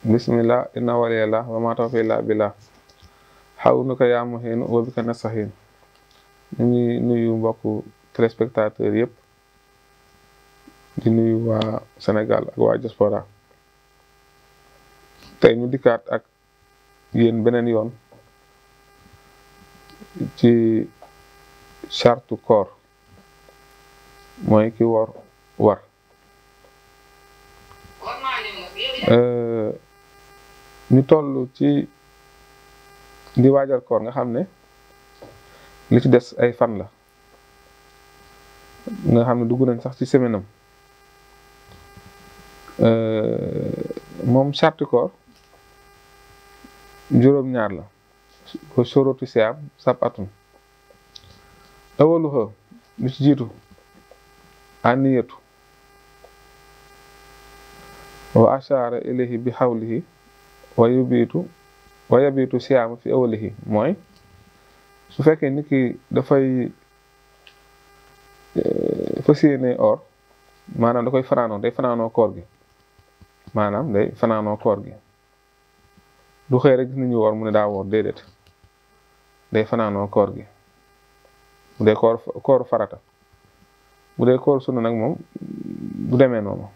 bismillah inna waliyallah wa ma tawfiq illa billah xawnuka yaa muhiinu wa bika nastahiin. ñu ngi nuyu mbokku téléspectateurs yëpp di nuyu waa Sénégal ak waa diaspora tey ñu dikkaat ak yéen beneen yoon ci chartu koor mooy ki war ñu toll ci di waajal koor nga xam ne li ci des ay fan la nga xam ne dugg nañ sax ci semaine am moom chartu koor juróom-ñaar la ko sorotu siyaam sab atun awaluha lu ci jiitu aniyatu wa ashara ilayhi bi xawlihi wa yabitu siyaam fi awalihi mooy su fekkee nit ki dafay fas yéene or maanaam da koy fanaanoo day fanaanoo koor gi maanaam day fanaanoo koor gi du xëy rek gis nañu woor mu ne daa woor déedéet day fanaanoo koor gi bu dee kooru farata bu dee koor sunna nag moom du demee noonu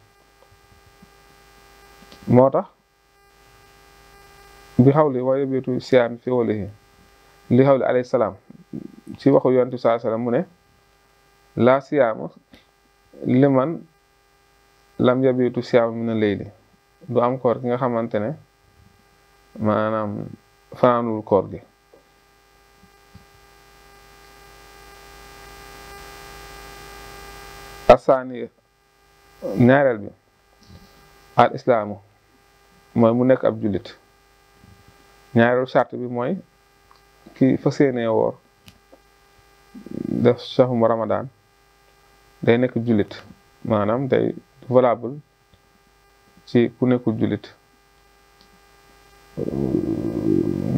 moo tax bi xawli wa yabitu siyaam fi awalihi li xawli alayhi salaam ci waxu yonent bi sallallahu alayhi wasallam mu ne laa siyaama liman lam yabitu siyaama mina layli du am koor ki nga xamante ne maanaam fanaanul koor gi asaani ñaareel bi al islaamu mooy mu nekk ab jullit ñaareelu charte bi mooy ki fas yéenee woor def shahru ramadan day nekk jullit maanaam day valable ci ku nekkul jullit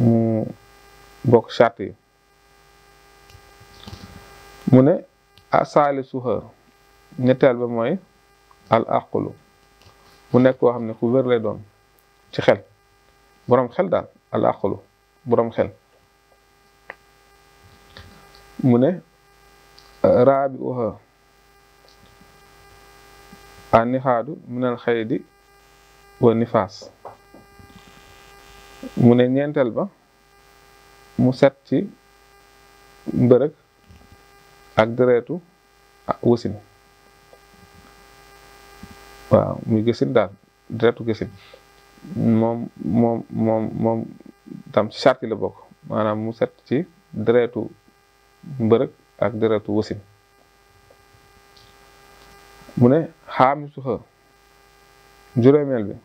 mu bokk charte yi mu ne asaali suha ñetteel ba mooy al aqlu mu nekk koo xam ne ku wér lay doon ci xel boroom xel daal al aqlu boroom xel mu ne raabi uha a nixaadu minal xaydi wa nifaas mu ne ñeenteel ba mu set ci mbërëg ak deretu wasin waaw muy gësin daal deretu gësin moom tam ci charte la bokk maanaam mu set ci deretu mbërëg ak deretu wasin mu ne xaamisuha juróomeel bi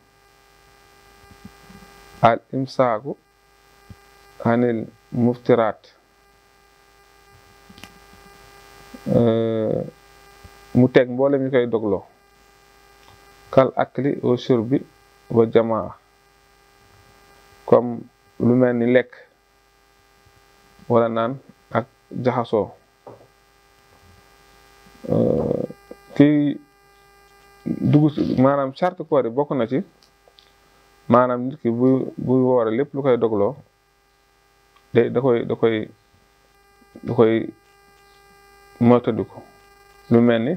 al imsaaku anil muftiraat mu teg mboolem ñu koy dogloo kal akli wa shurbi wa jamaa comme lu mel ni lekk wala naan ak jaxasoo kii dugg maanaam charte koor yi bokk na ci maanaam nit ki buy woore lépp lu koy dogloo da koy moytandiku lu mel ni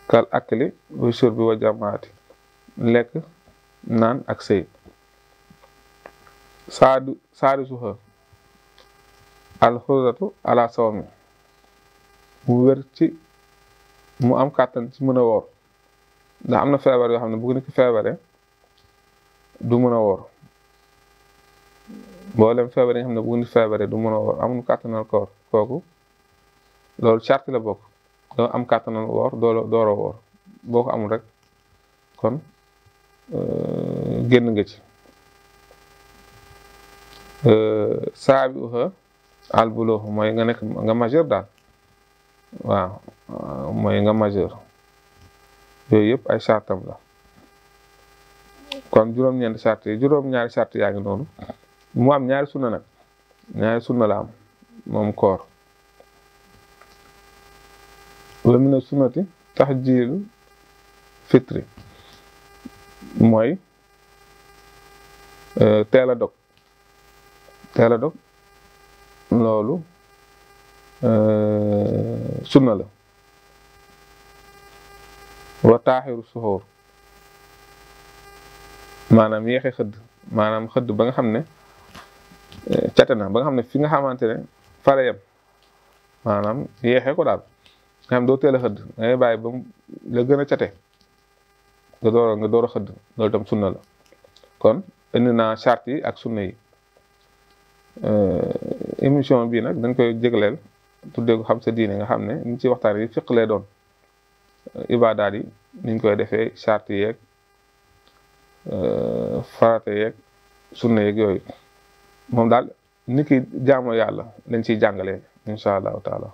kal akli wa shurbi wa jamaati lekk naan ak sëy saadi suxa al xurratu ala sawmi mu wér ci mu am kàttan ci mën a woor ndax am na feebar yoo xam ne bu nit ki feebare du mën a woor mboolem feebar yi nga xam ne bu nit feebare du mën a woor amul kàttanal koor kooku loolu charte la bokk doo am kàttanal woor dooro woor boo ko amul rek kon génn nga ci saabi uxa al bulugh mooy nga nekk nga majeur daal waaw mooy nga majeur yooyu yëpp ay chartam la kon juróom-ñeenti charte yi juróom-ñaari charte yaa ngi noonu mu am ñaari sunna nag ñaari sunna la am moom koor wa mina sunnati tahjiilu fitri mooy teel a dog loolu sunna la wa taaxiru suxóor maanaam yeexe xëdd maanaam xëdd ba nga xam ne cate na ba nga xam ne fi nga xamante ne fara yem maanaam yeexe ko daal nga xam doo teel a xëdd da ngay bàyyi ba la gën a cate nga door a xëdd loolu tam sunna la kon indi naa charte yi ak sunna yi émission bii nag dañ koy jégleel tuddee ko xam sa diine nga xam ne niñ ci waxtaan yi fiq lay doon ibaadaat yi niñ koy defee charte yeeg farata yeeg sunna yeeg yooyu moom daal nit ki jaamoo yàlla dañ ciy jàngalee incha allahu taala